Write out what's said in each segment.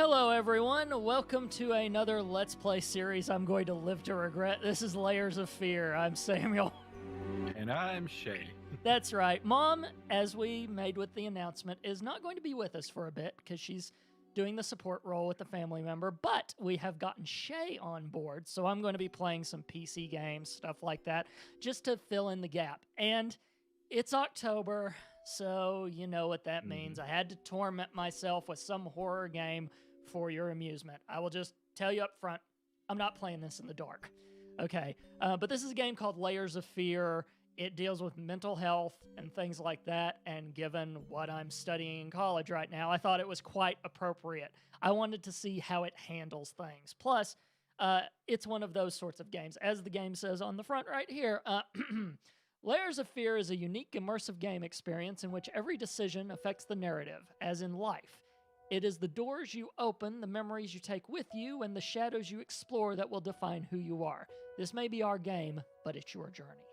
Hello everyone, welcome to another Let's Play series I'm going to live to regret. This is Layers of Fear. I'm Samuel. And I'm Shae. That's right. Mom, as we made with the announcement, is not going to be with us for a bit because she's doing the support role with the family member, but we have gotten Shae on board, so I'm going to be playing some PC games, stuff like that, just to fill in the gap. And it's October, so you know what that means. I had to torment myself with some horror game for your amusement. I will just tell you up front, I'm not playing this in the dark. Okay, but this is a game called Layers of Fear. It deals with mental health and things like that, and given what I'm studying in college right now, I thought it was quite appropriate. I wanted to see how it handles things. Plus, it's one of those sorts of games. As the game says on the front right here, Layers of Fear is a unique, immersive game experience in which every decision affects the narrative, as in life. It is the doors you open, the memories you take with you, and the shadows you explore that will define who you are. This may be our game, but it's your journey.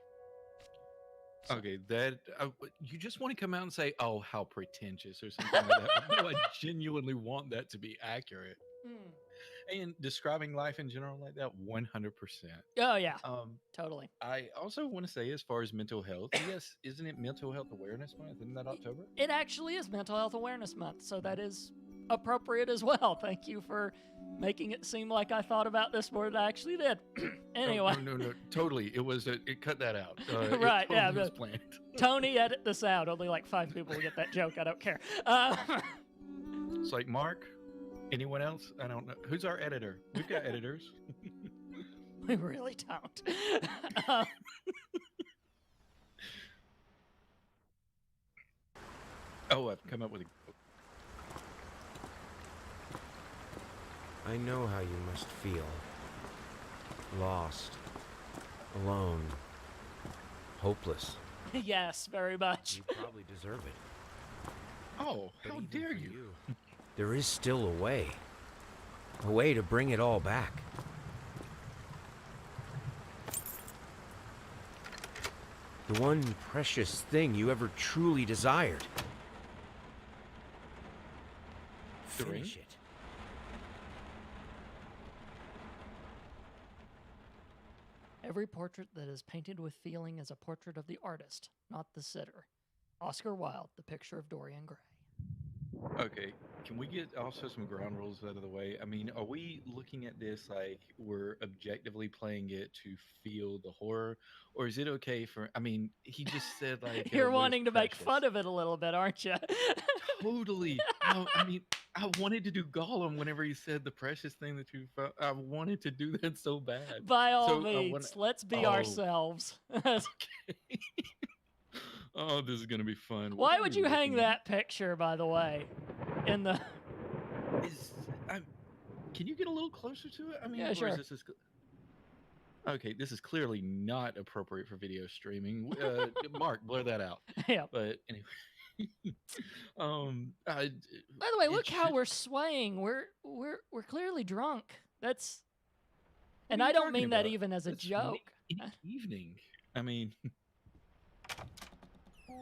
So. Okay, that you just want to come out and say, "Oh, how pretentious" or something like that. No, I genuinely want that to be accurate. And describing life in general like that, 100%. Oh yeah, totally. I also want to say, as far as mental health, yes, isn't it Mental Health Awareness Month? Isn't that October? It actually is Mental Health Awareness Month, so that is appropriate as well. Thank you for making it seem like I thought about this more than I actually did. Anyway. No, totally. It was. It cut that out. Right? It totally was planned. Tony, edit this out. Only like 5 people will get that joke. I don't care. It's like, Mark. Anyone else? I don't know. Who's our editor? We've got editors. We really don't. Oh, I've come up with a... I know how you must feel. Lost. Alone. Hopeless. Yes, very much. You probably deserve it. Oh, But how even dare for you? There is still a way. A way to bring it all back. The one precious thing you ever truly desired. The ring? Finish it. Every portrait that is painted with feeling is a portrait of the artist, not the sitter. Oscar Wilde, The Picture of Dorian Gray. Okay, can we get also some ground rules out of the way? I mean, are we looking at this like we're objectively playing it to feel the horror, or is it okay for? I mean, he just said like You're what is wanting to make precious? fun of it a little bit, aren't you? Totally. I mean, I wanted to do Gollum whenever he said the precious thing that you found. I wanted to do that so bad. By all So, means, let's be Oh. ourselves. Okay. Oh, this is gonna be fun. Why What are would we you hang looking at? that picture, by the way, in the... Can you get a little closer to it? I mean, Yeah, or sure. is this okay, this is clearly not appropriate for video streaming. Mark, blur that out. Yeah. But anyway, By the way, look how we're swaying. We're clearly drunk. That's... What And are I you don't talking mean that about? even as a That's joke. evening. I mean,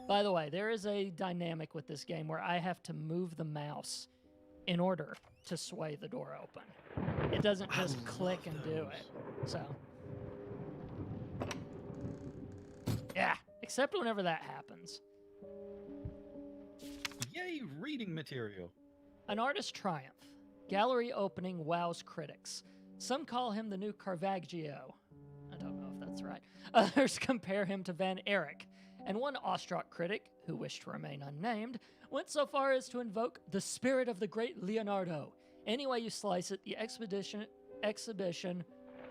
By the way, there is a dynamic with this game where I have to move the mouse in order to sway the door open. It doesn't I just click love and do those. it. So, yeah, except whenever that happens. yay, reading material. An artist's triumph. Gallery opening wows critics. Some call him the new Caravaggio. I don't know if that's right. Others compare him to Van Eyck. And one awestruck critic, who wished to remain unnamed, went so far as to invoke the spirit of the great Leonardo. Any way you slice it, the exhibition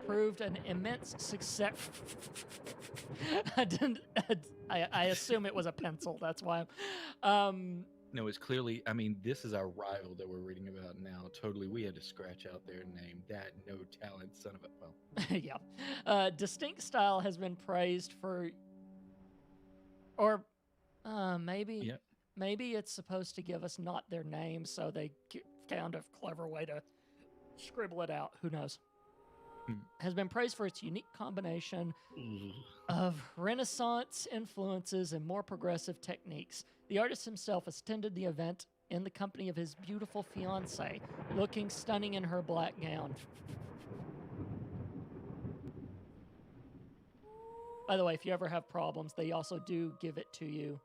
proved an immense success. I assume it was a pencil. That's why. No, it's clearly. I mean, this is our rival that we're reading about now. Totally, we had to scratch out their name. That no talent son of a. Well, yeah. Distinct style has been praised for. Or maybe maybe it's supposed to give us not their names, so they found a clever way to scribble it out. Who knows? Has been praised for its unique combination of Renaissance influences and more progressive techniques. The artist himself attended the event in the company of his beautiful fiancée, looking stunning in her black gown. By the way, if you ever have problems, they also do give it to you.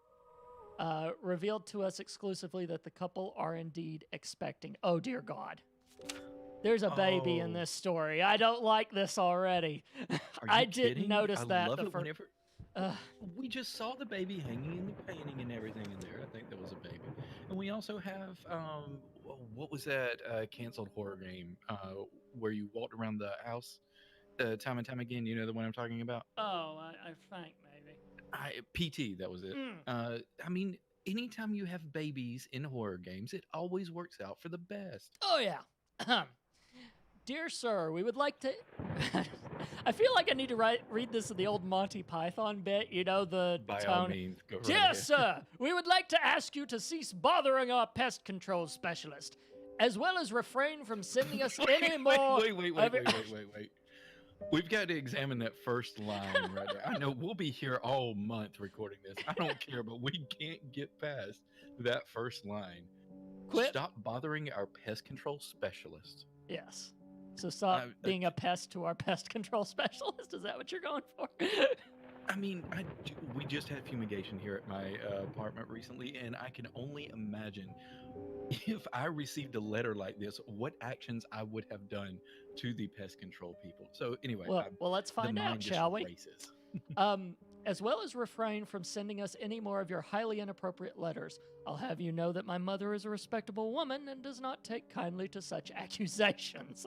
Revealed to us exclusively that the couple are indeed expecting. Oh, dear God. There's a baby in Oh. this story. I don't like this already. Are I you didn't kidding? notice I that love the it first. whenever we just saw the baby hanging in the painting and everything in there. I think there was a baby, and we also have what was that canceled horror game where you walked around the house time and time again? You know the one I'm talking about? Oh, I think maybe. PT, that was it. I mean, anytime you have babies in horror games, it always works out for the best. Oh, yeah. Dear sir, we would like to. I feel like I need to read this in the old Monty Python bit, you know, the By tone. all means, go right Dear ahead. sir, we would like to ask you to cease bothering our pest control specialist, as well as refrain from sending us any more. Wait. We've got to examine that first line right there. I know we'll be here all month recording this. I don't care, but we can't get past that first line. Quit. Stop bothering our pest control specialist. Yes. So stop being a pest to our pest control specialist. Is that what you're going for? I mean, we just had fumigation here at my apartment recently, and I can only imagine if I received a letter like this, what actions I would have done to the pest control people. So anyway, well, let's find out, shall we? Races. As well as refrain from sending us any more of your highly inappropriate letters. I'll have you know that my mother is a respectable woman and does not take kindly to such accusations.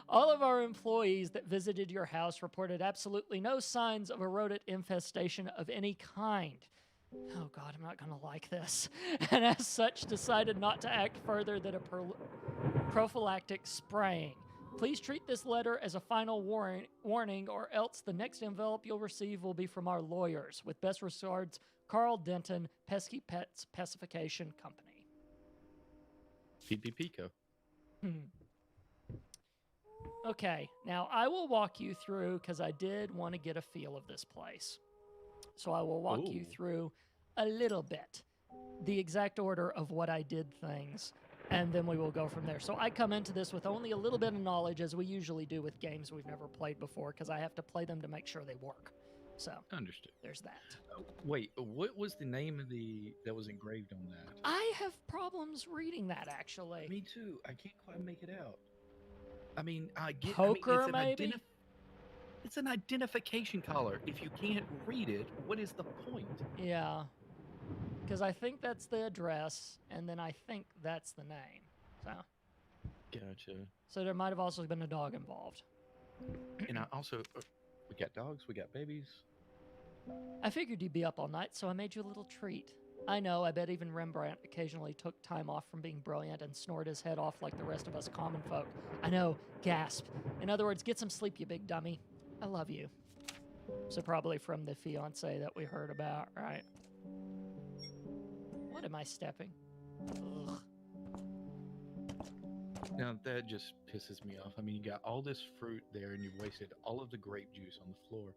All of our employees that visited your house reported absolutely no signs of a rodent infestation of any kind. Oh God, I'm not going to like this. And as such, decided not to act further than a prophylactic spraying. Please treat this letter as a final warning, or else the next envelope you'll receive will be from our lawyers. With best regards, Carl Denton, Pesky Pets Pacification Company. PPPco. Okay, now I will walk you through, because I did want to get a feel of this place. So I will walk you through a little bit, the exact order of what I did things, and then we will go from there. So I come into this with only a little bit of knowledge, as we usually do with games we've never played before, because I have to play them to make sure they work. So Understood. There's that. Wait, what was the name of that was engraved on that? I have problems reading that, actually. Me too. I can't quite make it out. I mean, I get Poker, it's maybe? it's an identification collar. If you can't read it, what is the point? Yeah. Because I think that's the address, and then I think that's the name. So. Gotcha. So there might have also been a dog involved. And I also, we got dogs, we got babies. I figured you'd be up all night, so I made you a little treat. I know, I bet even Rembrandt occasionally took time off from being brilliant and snored his head off like the rest of us common folk. I know, gasp. In other words, get some sleep, you big dummy. I love you. So probably from the fiancé that we heard about, right? What am I stepping? Ugh. Now that just pisses me off. I mean, you got all this fruit there and you've wasted all of the grape juice on the floor.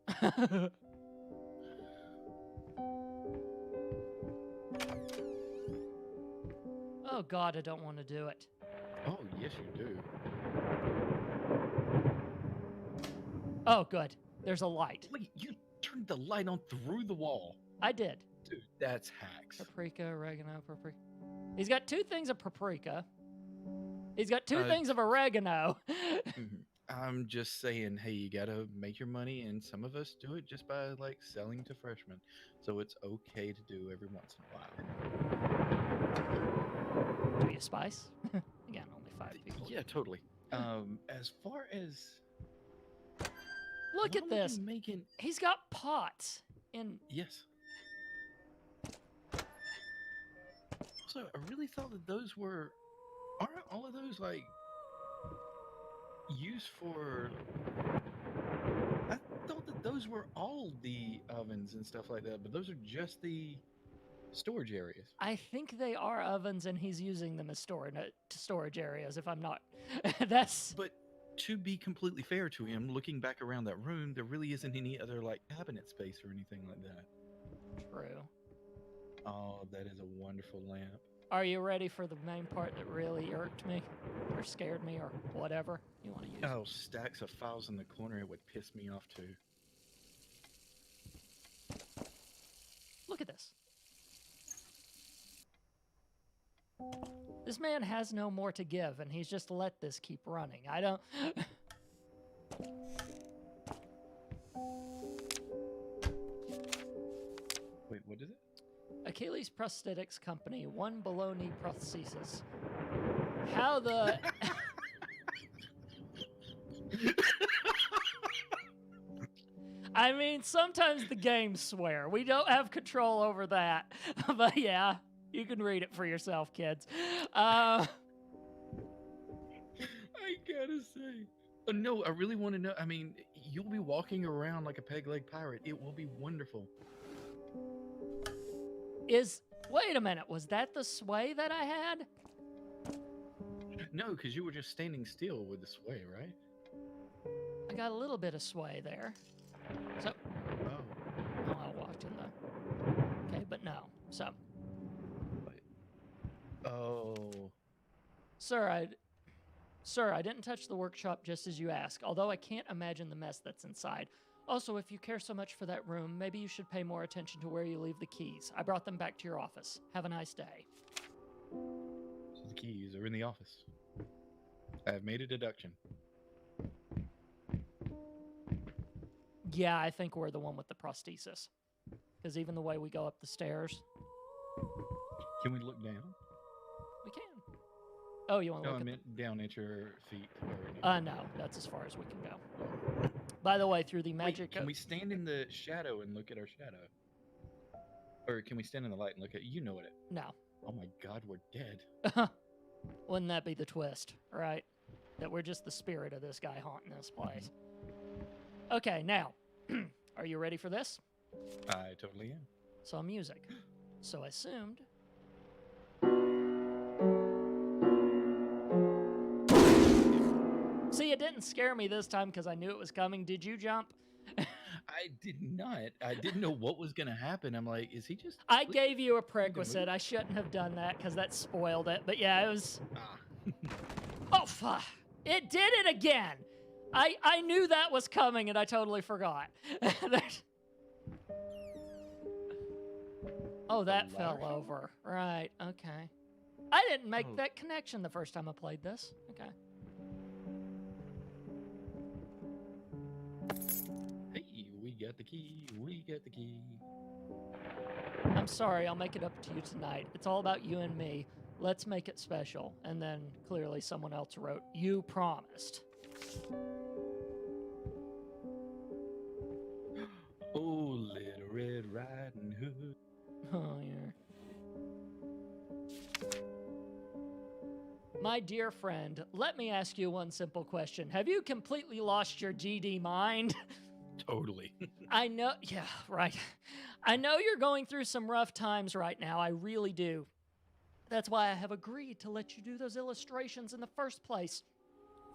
Oh God, I don't want to do it. Oh, yes you do. Oh, good. There's a light. Wait, you turned the light on through the wall. I did. Dude, that's hacks. Paprika, oregano, paprika. He's got 2 things of paprika. He's got 2 things of oregano. I'm just saying, hey, you gotta make your money, and some of us do it just by like selling to freshmen. So it's okay to do every once in a while. Do you spice? Again, only 5 people. Yeah, totally. As far as Look at this. Making... He's got pots in. Yes. Also, I really thought that those were. Aren't all of those like used for? I thought that those were all the ovens and stuff like that, but those are just the storage areas. I think they are ovens, and he's using them as storage areas. If I'm not, that's. But to be completely fair to him, looking back around that room, there really isn't any other like cabinet space or anything like that. True. Oh, that is a wonderful lamp. Are you ready for the main part that really irked me, or scared me, or whatever you want to use? Oh, stacks of files in the corner. It would piss me off too. Look at this. This man has no more to give, and he's just let this keep running. I don't... Wait, what is it? Achilles Prosthetics Company, 1 below knee prosthesis. How the... I mean, sometimes the games swear. We don't have control over that. But yeah, you can read it for yourself, kids. I gotta say. No, I really want to know. I mean, you'll be walking around like a peg leg pirate. It will be wonderful. Wait a minute, was that the sway that I had? No, because you were just standing still with the sway, right? I got a little bit of sway there. So, Oh. I walked in the... Okay, but no. So, Wait. Oh. Sir, I didn't touch the workshop just as you asked, although I can't imagine the mess that's inside. Also, if you care so much for that room, maybe you should pay more attention to where you leave the keys. I brought them back to your office. Have a nice day. So the keys are in the office. I have made a deduction. Yeah, I think we're the one with the prosthesis. Because even the way we go up the stairs... Can we look down? We can. Oh, you want to No, look I at meant down at your feet. no, that's as far as we can go. By the way, through the magic... Wait, can we stand in the shadow and look at our shadow? Or can we stand in the light and look at... You know it. No. Oh my god, we're dead. Wouldn't that be the twist, right? That we're just the spirit of this guy haunting this place. Okay, now, are you ready for this? I totally am. So music. So I assumed... See, it didn't scare me this time because I knew it was coming. Did you jump? I did not. I didn't know what was going to happen. I'm like, is he just... I gave you a prerequisite. I shouldn't have done that because that spoiled it. But yeah, it was... Oh, fuck. It did it again. I knew that was coming and I totally forgot. Oh, that fell over. Right, okay. I didn't make that connection the first time I played this. Okay. Hey, we got the key. We got the key. I'm sorry, I'll make it up to you tonight. It's all about you and me. Let's make it special. And then clearly someone else wrote, you promised. Oh, Little Red Riding Hood. Oh, yeah. My dear friend, let me ask you one simple question. Have you completely lost your GD mind? Totally. I know, yeah, right. I know you're going through some rough times right now. I really do. That's why I have agreed to let you do those illustrations in the first place.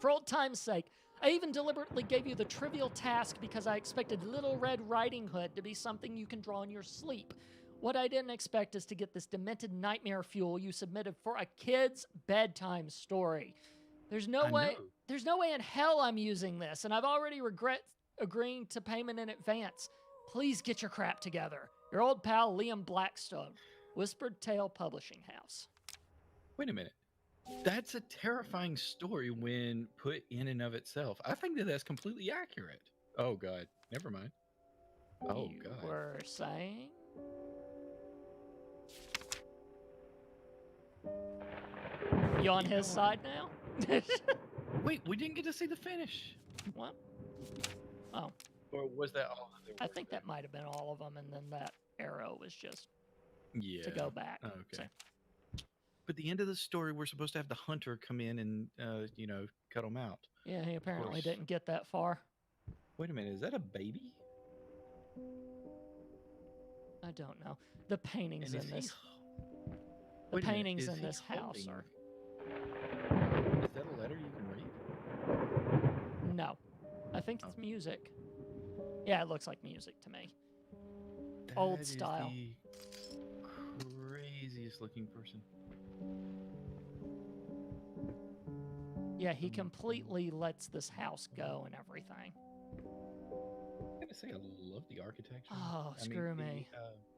For old time's sake, I even deliberately gave you the trivial task because I expected Little Red Riding Hood to be something you can draw in your sleep. What I didn't expect is to get this demented nightmare fuel you submitted for a kid's bedtime story. There's no way in hell I'm using this, and I've already regret agreeing to payment in advance. Please get your crap together. Your old pal Liam Blackstone, Whispered Tale Publishing House. Wait a minute. That's a terrifying story when put in and of itself. I think that that's completely accurate. Oh, God. Never mind. Oh, You God. were saying? You on his side now? Wait, we didn't get to see the finish. What? Oh. Or was that all that there I were think there? that might have been all of them, and then that arrow was just Yeah. to go back. Oh, okay. So, But the end of the story, we're supposed to have the hunter come in and, cut them out. yeah, he apparently course. didn't get that far. Wait a minute. Is that a baby? I don't know. The paintings And in is this. he... The Wait a minute, paintings is in he this house holding- are. Is that a letter you can read? No. I think it's music. Yeah, it looks like music to me. Old That is style. the craziest looking person. Yeah, he completely lets this house go and everything. I gotta say, I love the architecture. Oh, I mean, screw me.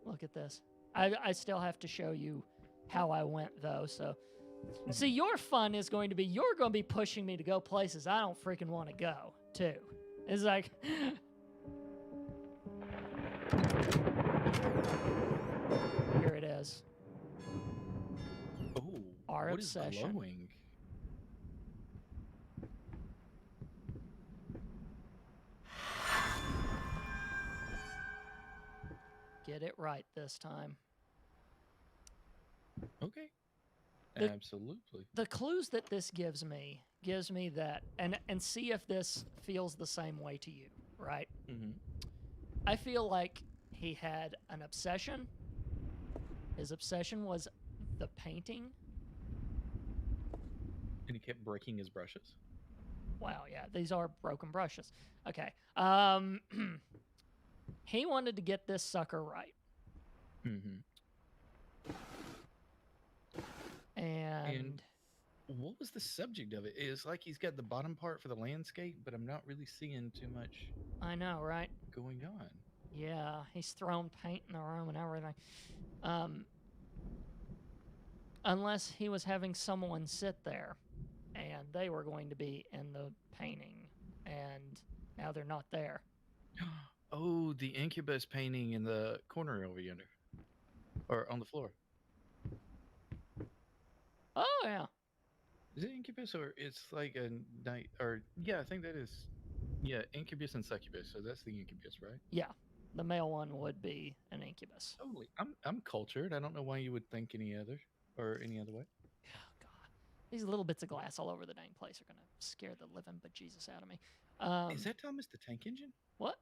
Look at this. I still have to show you how I went, though. So, see, your fun is going to be you're going to be pushing me to go places I don't freaking want to go, too. It's like. Here it is. Oh, Our what is obsession. glowing? Get it right this time. Okay. The- Absolutely. The clues that this gives me that, and see if this feels the same way to you, right? Mm-hmm. I feel like he had an obsession. His obsession was the painting. And he kept breaking his brushes. Wow, yeah, these are broken brushes. Okay. He wanted to get this sucker right. Mm-hmm. And what was the subject of it? It's like he's got the bottom part for the landscape, but I'm not really seeing too much I know, right? going on. Yeah, he's thrown paint in the room and everything. Unless he was having someone sit there and they were going to be in the painting and now they're not there. Oh, the incubus painting in the corner over yonder, or on the floor. Oh, yeah. Is it incubus or it's like a night? Or yeah, I think that is. Yeah, incubus and succubus. So that's the incubus, right? Yeah. The male one would be an incubus. Totally. I'm cultured. I don't know why you would think any other or any other way. Oh, God. These little bits of glass all over the dang place are going to scare the living bejesus out of me. Is that Thomas the Tank Engine? What?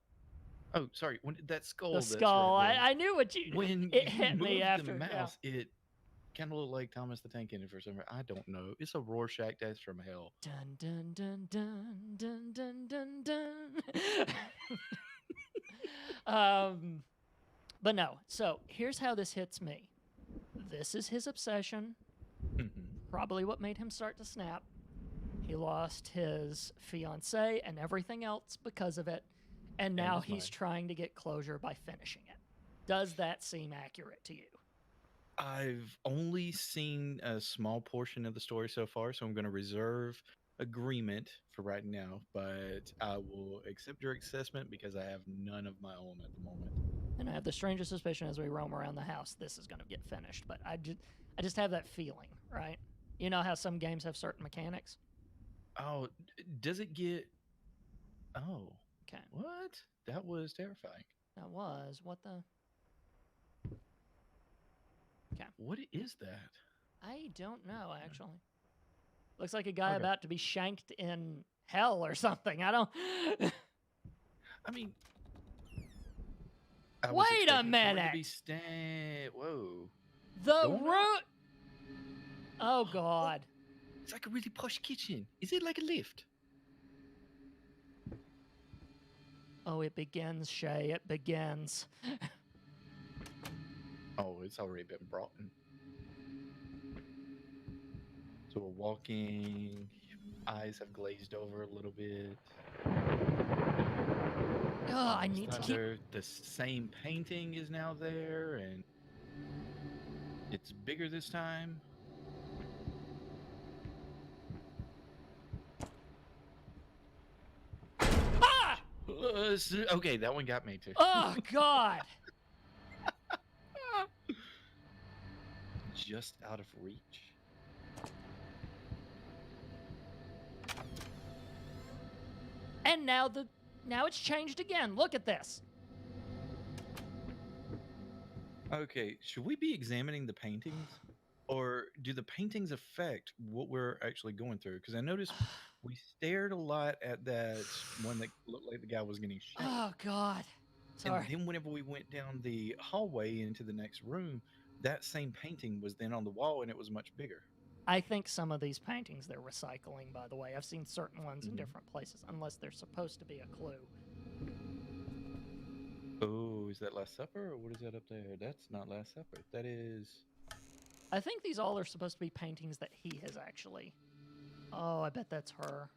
Oh, sorry. When that skull The that's skull. right there. I knew what you. When It you hit me moved after. the Yeah. mouse, it kind of looked like Thomas the Tank Engine for some reason. I don't know. It's a Rorschach test from hell. Dun dun dun dun dun dun dun dun. But no. So here's how this hits me. This is his obsession. Probably what made him start to snap. He lost his fiancée and everything else because of it, and now he's trying to get closure by finishing it. Does that seem accurate to you? I've only seen a small portion of the story so far, so I'm going to reserve agreement for right now, but I will accept your assessment because I have none of my own at the moment. And I have the strangest suspicion as we roam around the house, this is going to get finished. But I just have that feeling, right? You know how some games have certain mechanics? Oh, does it get... Oh. Okay. What? That was terrifying. That was... What the... Okay. What is that? I don't know, actually. Looks like a guy Okay. about to be shanked in hell or something. I don't... I mean... Wait a minute! Whoa. The Going root... Oh, God. It's like a really posh kitchen. Is it like a lift? Oh, it begins, Shae. It begins. Oh, it's already been brought in. So we're walking. Eyes have glazed over a little bit. Oh, I need to keep... The same painting is now there, and it's bigger this time. Ah! Okay, that one got me too. Oh, God. Just out of reach. And now it's changed again. Look at this. Okay, should we be examining the paintings? Or do the paintings affect what we're actually going through? Because I noticed we stared a lot at that one that looked like the guy was getting shanked. Oh, God. Sorry. And then whenever we went down the hallway into the next room, that same painting was then on the wall and it was much bigger. I think some of these paintings they're recycling, by the way. I've seen certain ones in different places, unless they're supposed to be a clue. Oh, is that Last Supper or what is that up there? That's not Last Supper. That is... I think these all are supposed to be paintings that he has actually. Oh, I bet that's her.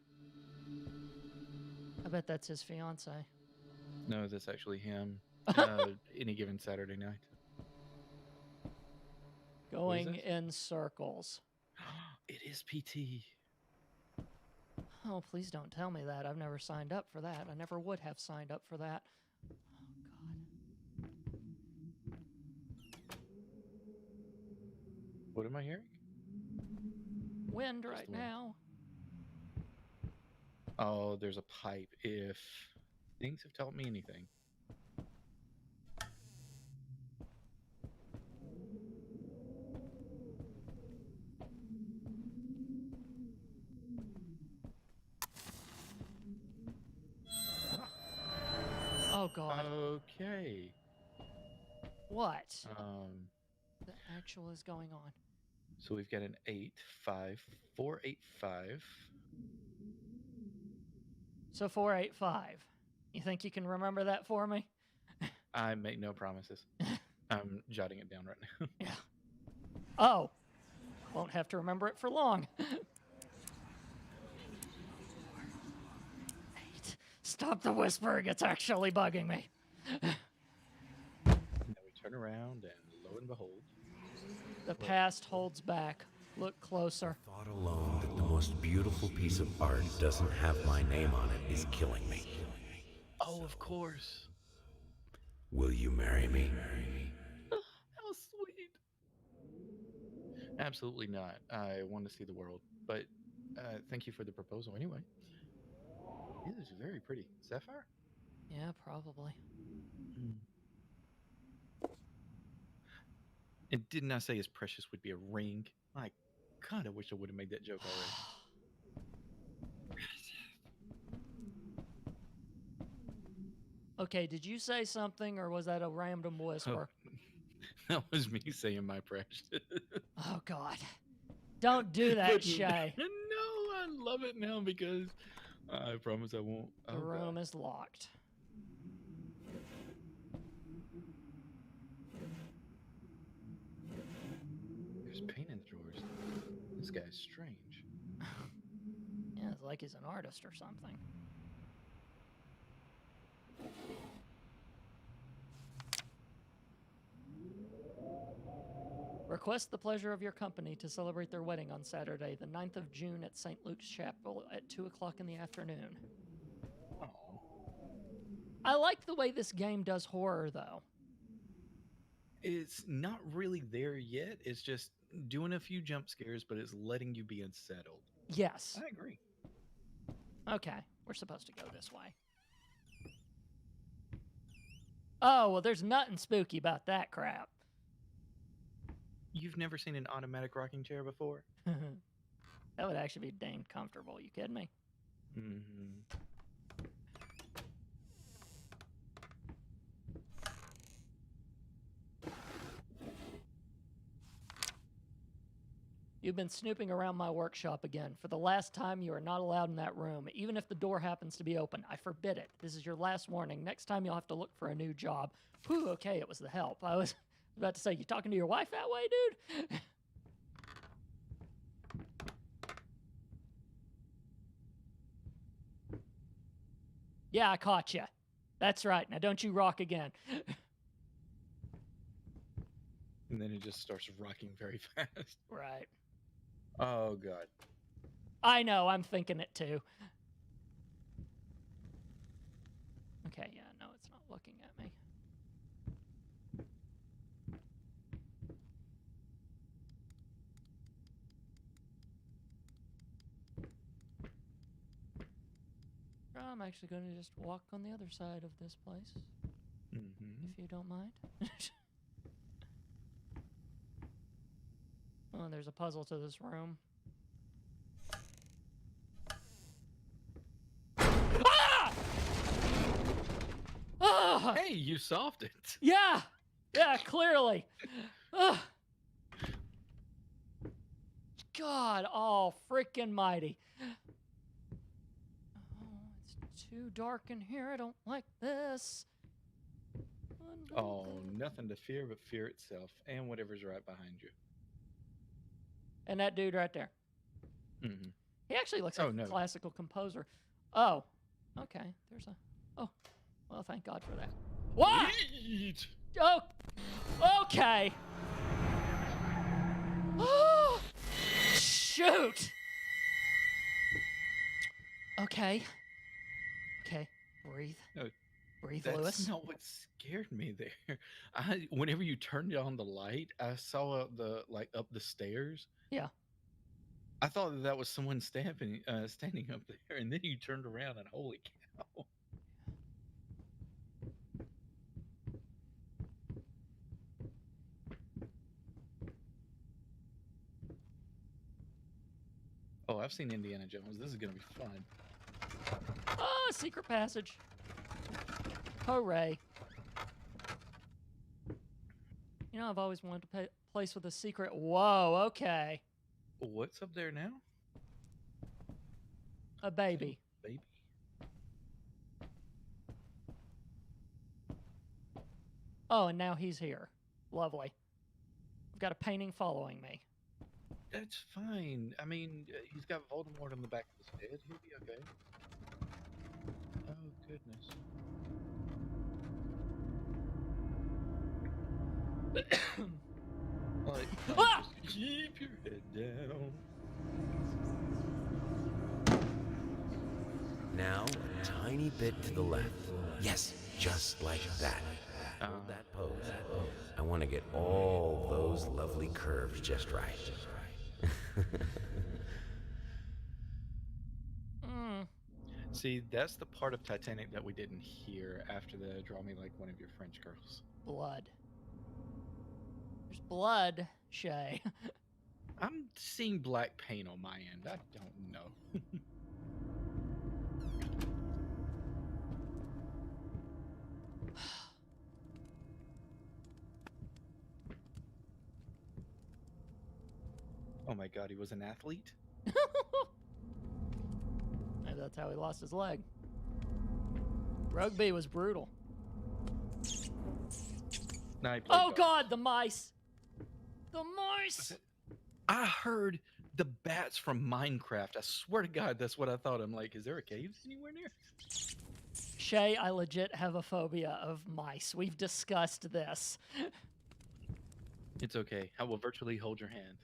I bet that's his fiance. No, that's actually him. Any given Saturday night. Going this? in circles. It is PT. Oh, please don't tell me that. I've never signed up for that. I never would have signed up for that. Oh, God. What am I hearing? Wind Just right the wind. now. Oh, there's a pipe. If things have taught me anything. Oh, God. Okay. What? Um, The actual is going on. so we've got an 85485. So 485. You think you can remember that for me? I make no promises. I'm jotting it down right now. Yeah. Oh. Won't have to remember it for long. 8. Stop the whispering. It's actually bugging me. Now we turn around and lo and behold. The past holds back. Look closer. Thought alone that the most beautiful piece of art doesn't have my name on it is killing me. Oh, of course. Will you marry me? How sweet. Absolutely not. I want to see the world. But thank you for the proposal anyway. It is very pretty. Sapphire? Yeah, probably. And didn't I say as precious would be a ring? I kind of wish I would have made that joke already. Okay, did you say something or was that a random whisper? That was me saying my precious. Oh, God. Don't do that, Shae. No, I love it now because I promise I won't. The room is locked. There's paint in the drawers. This guy's strange. Yeah, it's like he's an artist or something. Request the pleasure of your company to celebrate their wedding on Saturday, the 9th of June at St. Luke's Chapel at 2 o'clock in the afternoon. Oh. I like the way this game does horror, though. It's not really there yet. It's just doing a few jump scares, but it's letting you be unsettled. Yes. I agree. Okay, we're supposed to go this way. Oh, well, there's nothing spooky about that crap. You've never seen an automatic rocking chair before? That would actually be dang comfortable. You kidding me? Mm-hmm. You've been snooping around my workshop again. For the last time, you are not allowed in that room, even if the door happens to be open. I forbid it. This is your last warning. Next time, you'll have to look for a new job. Whew, okay, it was the help. I was about to say, you talking to your wife that way, dude? Yeah, I caught you. That's right. Now, don't you rock again. And then it just starts rocking very fast. Right. Oh, God. I know, I'm thinking it too. Okay, yeah, no, it's not looking at me. I'm actually going to just walk on the other side of this place, Mm-hmm. if you don't mind. Oh, there's a puzzle to this room. Ah! Ah! Hey, you solved it. Yeah! Yeah, clearly. Ah! God, oh, freaking mighty. Oh, it's too dark in here. I don't like this. Oh, nothing to fear but fear itself and whatever's right behind you. And that dude right there. Mm-hmm. He actually looks like Oh, a no. classical composer. Oh, okay. There's a. Oh, well, thank God for that. What? Yeet. Oh, okay. Oh, shoot. Okay. Okay. Breathe. No, Breathe, that's Lewis. not what scared me there. Whenever you turned on the light, I saw the like up the stairs. Yeah. I thought that was someone standing up there, and then you turned around and holy cow! Oh, I've seen Indiana Jones. This is gonna be fun. Oh, secret passage. Hooray. You know, I've always wanted to play a place with a secret. Whoa, okay. What's up there now? A baby. Baby. Oh, and now he's here. Lovely. I've got a painting following me. That's fine. I mean, he's got Voldemort on the back of his head. He'll be okay. Oh goodness. Like, Ah! just keep your head down. Now, a tiny bit to the left. Yes, just like that. Hold that pose. I want to get all those lovely curves just right. See, that's the part of Titanic that we didn't hear after the "Draw Me Like One of Your French Girls." Blood. There's blood, Shae. I'm seeing black paint on my end. I don't know. Oh my god, he was an athlete? Maybe that's how he lost his leg. Rugby was brutal. Nah, he played Oh golf. God, the mice! The mice! I heard the bats from Minecraft. I swear to God, that's what I thought. I'm like, is there a cave anywhere near? Shae, I legit have a phobia of mice. We've discussed this. It's okay. I will virtually hold your hand.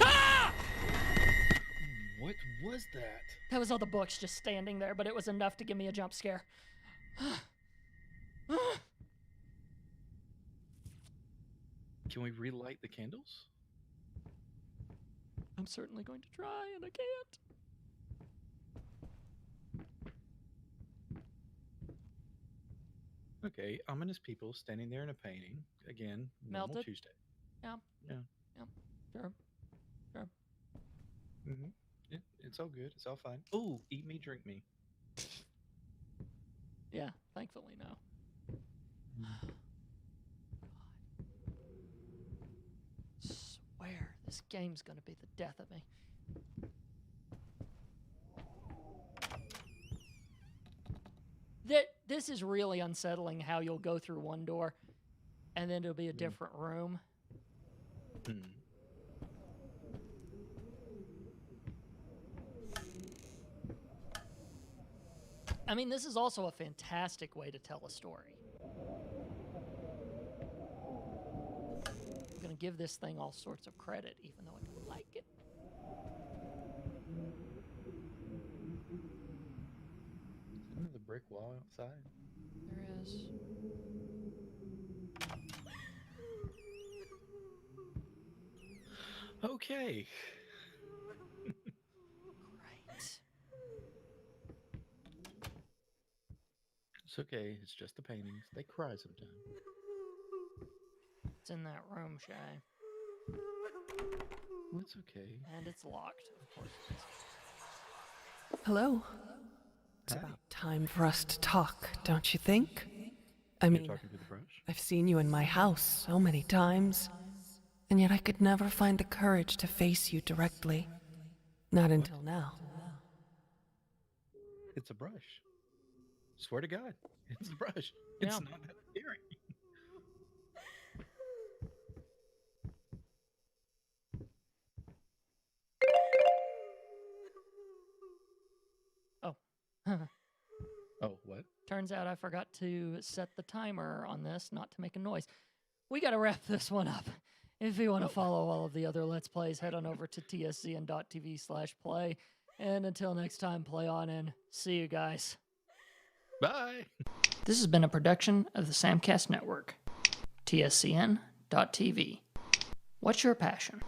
Ah! What was that? That was all the books just standing there, but it was enough to give me a jump scare. Can we relight the candles? I'm certainly going to try, and I can't. Okay, ominous people standing there in a painting. Again, normal Melted? Tuesday. Yeah. Yeah. Sure. Mm-hmm. It's all good. It's all fine. Ooh, eat me, drink me. Yeah, thankfully no. Swear, this game's gonna be the death of me. This is really unsettling how you'll go through one door and then it'll be a different room. Hmm. I mean, this is also a fantastic way to tell a story. I'm gonna give this thing all sorts of credit, even though I don't like it. Isn't there the brick wall outside? There is. Okay. Great. It's okay. It's just the paintings. They cry sometimes. It's in that room, Shae. Well, it's okay. And it's locked, of course. It is. Hello. It's Hi. about time for us to talk, don't you think? I You're mean, talking to the brush? I've seen you in my house so many times, and yet I could never find the courage to face you directly. Not until now. It's a brush. Swear to God, it's a brush. Yeah. It's not that scary. Turns out I forgot to set the timer on this, not to make a noise. We got to wrap this one up. If you want to follow all of the other Let's Plays, head on over to tscn.tv/play. And until next time, play on and see you guys. Bye. This has been a production of the Samcast Network. tscn.tv. What's your passion?